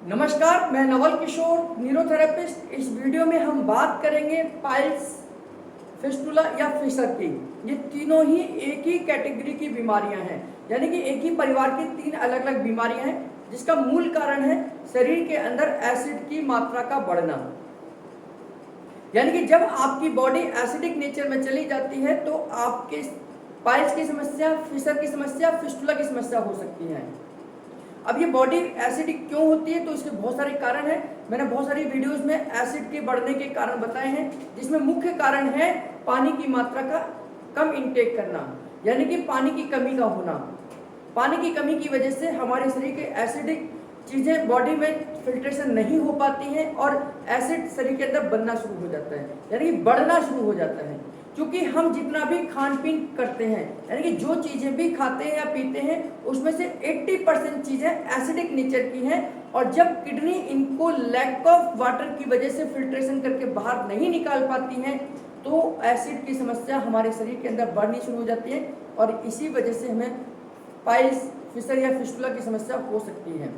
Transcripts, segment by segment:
नमस्कार, मैं नवल किशोर, न्यूरोथेरेपिस्ट। इस वीडियो में हम बात करेंगे पाइल्स, फिस्टुला या फिशर की। ये तीनों ही एक ही कैटेगरी की बीमारियां हैं, यानी कि एक ही परिवार की तीन अलग अलग बीमारियां हैं, जिसका मूल कारण है शरीर के अंदर एसिड की मात्रा का बढ़ना। यानी कि जब आपकी बॉडी एसिडिक नेचर में चली जाती है तो आपके पाइल्स की समस्या, फिशर की समस्या, फिस्टुला की समस्या हो सकती है। अब ये बॉडी एसिडिक क्यों होती है, तो इसके बहुत सारे कारण हैं। मैंने बहुत सारी वीडियोस में एसिड के बढ़ने के कारण बताए हैं, जिसमें मुख्य कारण है पानी की मात्रा का कम इंटेक करना, यानी कि पानी की कमी का होना। पानी की कमी की वजह से हमारे शरीर के एसिडिक चीज़ें बॉडी में फिल्ट्रेशन नहीं हो पाती हैं और एसिड शरीर के अंदर बनना शुरू हो जाता है, यानी कि बढ़ना शुरू हो जाता है। क्योंकि हम जितना भी खान पीन करते हैं, यानी कि जो चीज़ें भी खाते हैं या पीते हैं, उसमें से 80% चीज़ें एसिडिक नेचर की हैं। और जब किडनी इनको लैक ऑफ वाटर की वजह से फिल्ट्रेशन करके बाहर नहीं निकाल पाती हैं, तो एसिड की समस्या हमारे शरीर के अंदर बढ़नी शुरू हो जाती है और इसी वजह से हमें पाइल्स, फिशर या फिस्टुला की समस्या हो सकती है।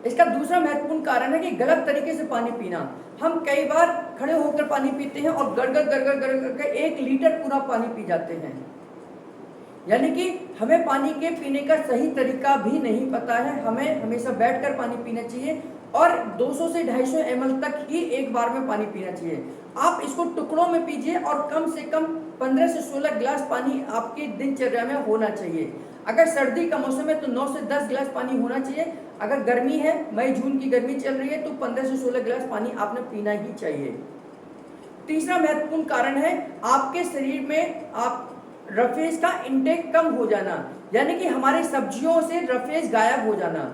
इसका दूसरा महत्वपूर्ण कारण है कि गलत तरीके से पानी पीना। हम कई बार खड़े होकर पानी पीते हैं और गड़गड़ गड़गड़ गड़गड़ करके 1 लीटर पूरा पानी पी जाते हैं, यानी कि हमें पानी के पीने का सही तरीका भी नहीं पता है। हमें हमेशा बैठकर पानी पीना चाहिए और 200 से 250 ml तक ही एक बार में पानी पीना चाहिए। आप इसको टुकड़ों में पीजिए और कम से कम 15 से 16 गिलास पानी आपकी दिनचर्या में होना चाहिए। अगर सर्दी का मौसम है तो 9 से 10 गिलास पानी होना चाहिए। अगर गर्मी है, मई जून की गर्मी चल रही है, तो 15 से 16 गिलास पानी आपने पीना ही चाहिए। तीसरा महत्वपूर्ण कारण है आपके शरीर में आप रफेज का इंटेक कम हो जाना, यानी कि हमारे सब्जियों से रफेज गायब हो जाना,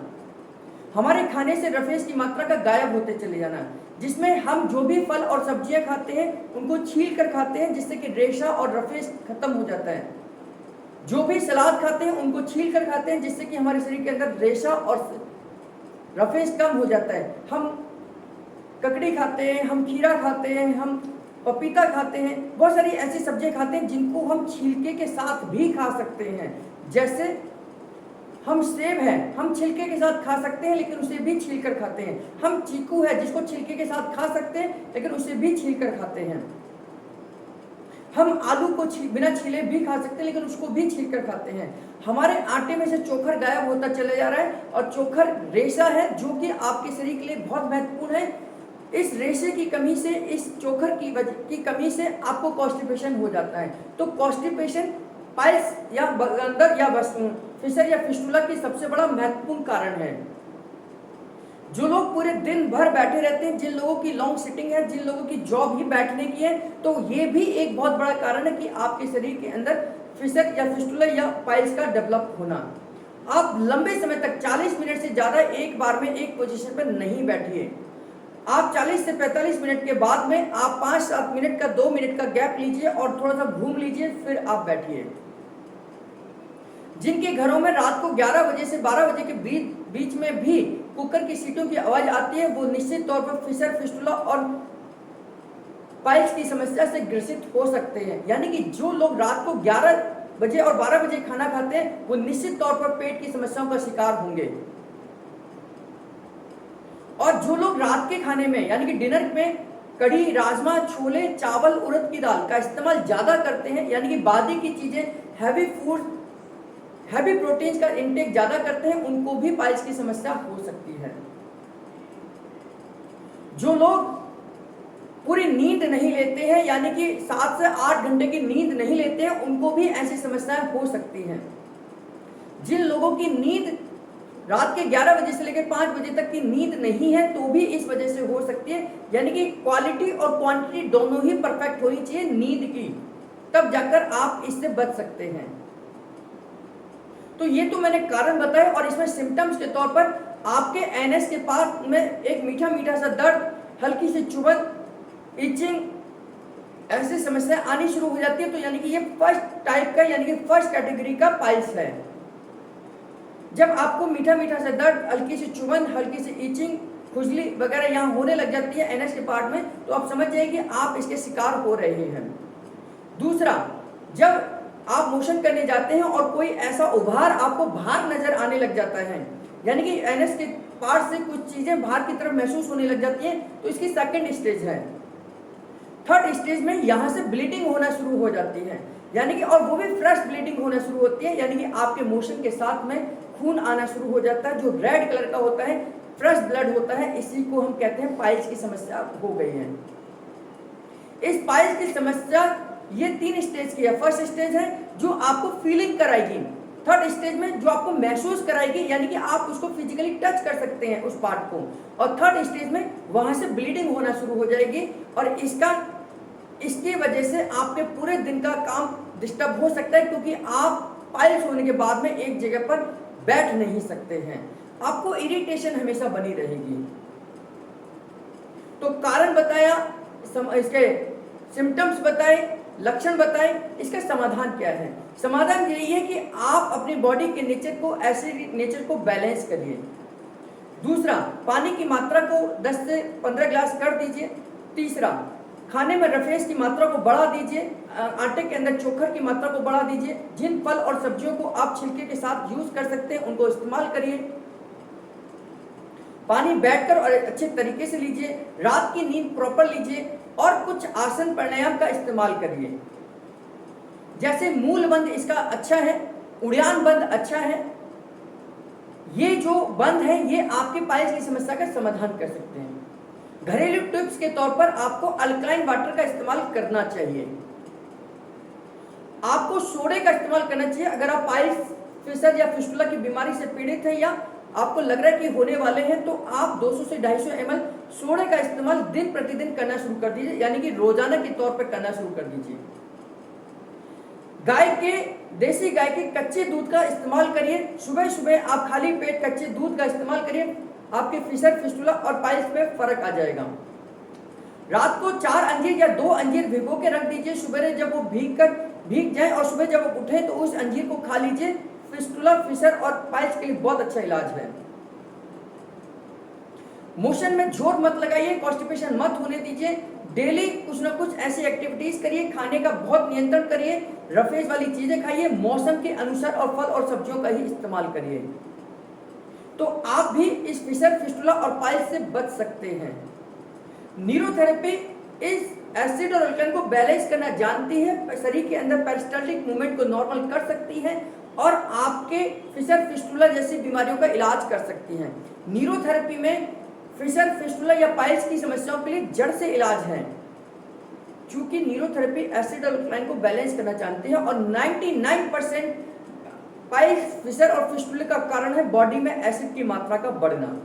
हमारे खाने से रफेज की मात्रा का गायब होते चले जाना। जिसमें हम जो भी फल और सब्जियां खाते हैं उनको छील कर खाते हैं, जिससे कि रेशा और रफेज खत्म हो जाता है। जो भी सलाद खाते हैं उनको छील कर खाते हैं, जिससे कि हमारे शरीर के अंदर रेशा और रफेज कम हो जाता है। हम ककड़ी खाते हैं, हम खीरा खाते हैं, हम पपीता खाते हैं, बहुत सारी ऐसी सब्जियां खाते हैं जिनको हम छिलके के साथ भी खा सकते हैं। जैसे हम सेब है, हम छिलके के साथ खा सकते हैं लेकिन उसे भी छील कर खाते हैं। हम चीकू है, जिसको छिलके के साथ खा सकते हैं लेकिन उसे भी छील कर खाते हैं। हम आलू को बिना छीले भी खा सकते हैं लेकिन उसको भी छील कर खाते हैं। हमारे आटे में से चोखर गायब होता चले जा रहा है और चोखर रेशा है जो कि आपके शरीर के लिए बहुत महत्वपूर्ण है। इस रेशे की कमी से, इस चोखर की कमी से आपको कॉन्स्टिपेशन हो जाता है। तो कॉन्स्टिपेशन पाइल्स या अंदर या फिशर या फिस्टुला की सबसे बड़ा महत्वपूर्ण कारण है। जो लोग पूरे दिन भर बैठे रहते हैं, जिन लोगों की लॉन्ग सिटिंग है, जिन लोगों की जॉब ही बैठने की है, तो ये भी एक बहुत बड़ा कारण है कि आपके शरीर के अंदर फिशर या फिस्टुला या पाइल्स का डेवलप होना। आप लंबे समय तक 40 मिनट से ज़्यादा एक बार में एक पोजीशन पर नहीं बैठिए। आप 40 से 45 मिनट के बाद में आप 5-7 मिनट का 2 मिनट का गैप लीजिए और थोड़ा सा घूम लीजिए, फिर आप बैठिए। जिनके घरों में रात को 11 बजे से 12 बजे के बीच में भी कुकर की सीटों की आवाज आती है, वो निश्चित तौर पर फिशर, फिस्टुला और पाइल्स की समस्या से ग्रसित हो सकते हैं। यानी कि जो लोग रात को 11 बजे और 12 बजे खाना खाते हैं वो निश्चित तौर पर पेट की समस्याओं का शिकार होंगे। और जो लोग रात के खाने में, यानी कि डिनर में कढ़ी, राजमा, छोले, चावल, उड़द की दाल का इस्तेमाल ज़्यादा करते हैं, यानी कि बादी की चीज़ें, हैवी फूड, हैवी प्रोटीन्स का इंटेक ज़्यादा करते हैं, उनको भी पाइल्स की समस्या हो सकती है। जो लोग पूरी नींद नहीं लेते हैं, यानी कि 7 से 8 घंटे की नींद नहीं लेते हैं, उनको भी ऐसी समस्याएं हो सकती हैं। जिन लोगों की नींद रात के 11 बजे से लेकर 5 बजे तक की नींद नहीं है, तो भी इस वजह से हो सकती है। यानी कि क्वालिटी और क्वांटिटी दोनों ही परफेक्ट होनी चाहिए नींद की, तब जाकर आप इससे बच सकते हैं। तो ये तो मैंने कारण बताए, और इसमें सिम्टम्स के तौर पर आपके एनएस के पास में एक मीठा मीठा सा दर्द, हल्की सी चुभन, इचिंग, ऐसी समस्या आनी शुरू हो जाती है। तो यानी कि ये फर्स्ट टाइप का, यानी कि फर्स्ट कैटेगरी का पाइल्स है। जब आपको मीठा मीठा सा दर्द, हल्की सी चुभन, हल्की सी इचिंग, खुजली वगैरह यहाँ होने लग जाती है एनएस के पार्ट में, तो आप समझ जाइए कि आप इसके शिकार हो रहे हैं। दूसरा, जब आप मोशन करने जाते हैं और कोई ऐसा उभार, आपको भार नजर आने लग जाता है, यानी कि एनएस के पार्ट से कुछ चीजें बाहर की तरफ महसूस होने लग जाती हैं, तो इसकी सेकंड स्टेज है। थर्ड स्टेज में यहाँ से ब्लीडिंग होना शुरू हो जाती है, यानी कि और वो भी फ्रेश ब्लीडिंग होना शुरू होती है, यानी कि आपके मोशन के साथ में खून आना शुरू हो जाता है जो रेड कलर का होता है, फ्रेश ब्लड होता है। इसी को हम कहते हैं पाइल्स की समस्या हो गई है। इस पाइल्स की समस्या ये 3 स्टेज की है। फर्स्ट स्टेज है जो आपको फीलिंग कराएगी, थर्ड स्टेज में जो आपको महसूस कराएगी, यानी कि आप उसको फिजिकली टच कर सकते हैं उस पार्ट को, और थर्ड स्टेज में वहां से ब्लीडिंग होना शुरू हो जाएगी, और इसकी वजह से आपके पूरे दिन का काम डिस्टर्ब हो सकता है, क्योंकि आप पाइल्स होने के बाद में एक जगह पर बैठ नहीं सकते हैं, आपको इरिटेशन हमेशा बनी रहेगी। तो कारण बताया, इसके सिम्टम्स बताए, लक्षण बताए, इसका समाधान क्या है? समाधान यही है कि आप अपनी बॉडी के नेचर को बैलेंस करिए। दूसरा, पानी की मात्रा को 10 से 15 ग्लास कर दीजिए। तीसरा, खाने में रफेज की मात्रा को बढ़ा दीजिए, आटे के अंदर चोकर की मात्रा को बढ़ा दीजिए। जिन फल और सब्जियों को आप छिलके के साथ यूज कर सकते हैं उनको इस्तेमाल करिए। पानी बैठकर और अच्छे तरीके से लीजिए। रात की नींद प्रॉपर लीजिए, और कुछ आसन प्राणायाम का इस्तेमाल करिए, जैसे मूल बंद इसका अच्छा है, उड़ान बंद अच्छा है। ये जो बंद है ये आपके पाइल्स की समस्या का समाधान कर सकते हैं। घरेलू टिप्स के तौर पर आपको अल्कलाइन वाटर का इस्तेमाल करना चाहिए। आपको सोडे का इस्तेमाल करना चाहिए अगर आप पाइल्स, फिशर या फिस्टुला की बीमारी से पीड़ित हैं, या आपको लग रहा है कि होने वाले हैं, तो आप 200 से 250 ml सोडे का इस्तेमाल दिन प्रतिदिन करना शुरू कर दीजिए, यानी कि रोजाना के तौर पर करना शुरू कर दीजिए। देसी गाय के कच्चे दूध का इस्तेमाल करिए। सुबह सुबह आप खाली पेट कच्चे दूध का इस्तेमाल करिए, आपके फिशर, फिस्टुला और पाइल्स पे फर्क आ जाएगा। रात को 4 अंजीर या 2 अंजीर भिगो के रख दीजिए। सुबह जब वो भीग जाए और सुबह जब वो उठे तो उस अंजीर को खा लीजिए। फिस्टुला, फिशर और पाइल्स के लिए बहुत अच्छा इलाज है। मोशन में जोर मत लगाइए, कॉन्स्टिपेशन मत होने दीजिए। डेली कुछ ना कुछ ऐसी एक्टिविटीज करिए, खाने का बहुत नियंत्रण करिए, रफेज वाली चीजें खाइए, मौसम के अनुसार और फल और सब्जियों का ही इस्तेमाल करिए, तो आप भी इस फिशर, फिस्टुला और पाइल्स से बच सकते हैं। न्यूरोथेरेपी इस एसिड और अल्कलाइन को बैलेंस करना जानती है, शरीर के अंदर पेरिस्टाल्टिक मूवमेंट को नॉर्मल कर सकती है और आपके फिशर, फिस्टुला जैसी बीमारियों का इलाज कर सकती है। न्यूरोथेरेपी में फिशर, फिस्टुला या पाइल्स की समस्याओं के लिए जड़ से इलाज है, क्योंकि न्यूरोथेरेपी एसिड और अल्कलाइन को बैलेंस करना जानती है, और 99% पाइल्स, फिशर और फिस्टुला का कारण है बॉडी में एसिड की मात्रा का बढ़ना।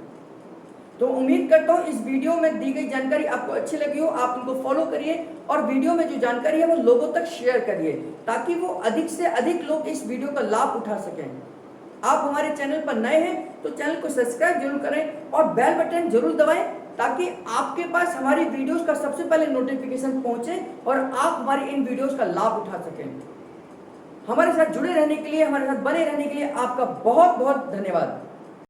तो उम्मीद करता हूँ इस वीडियो में दी गई जानकारी आपको अच्छी लगी हो। आप उनको फॉलो करिए और वीडियो में जो जानकारी है वो लोगों तक शेयर करिए, ताकि वो अधिक से अधिक लोग इस वीडियो का लाभ उठा सकें। आप हमारे चैनल पर नए हैं तो चैनल को सब्सक्राइब जरूर करें और बेल बटन जरूर दबाएं, ताकि आपके पास हमारी वीडियोस का सबसे पहले नोटिफिकेशन पहुंचे और आप हमारी इन वीडियोस का लाभ उठा सकें। हमारे साथ जुड़े रहने के लिए, हमारे साथ बने रहने के लिए आपका बहुत बहुत धन्यवाद।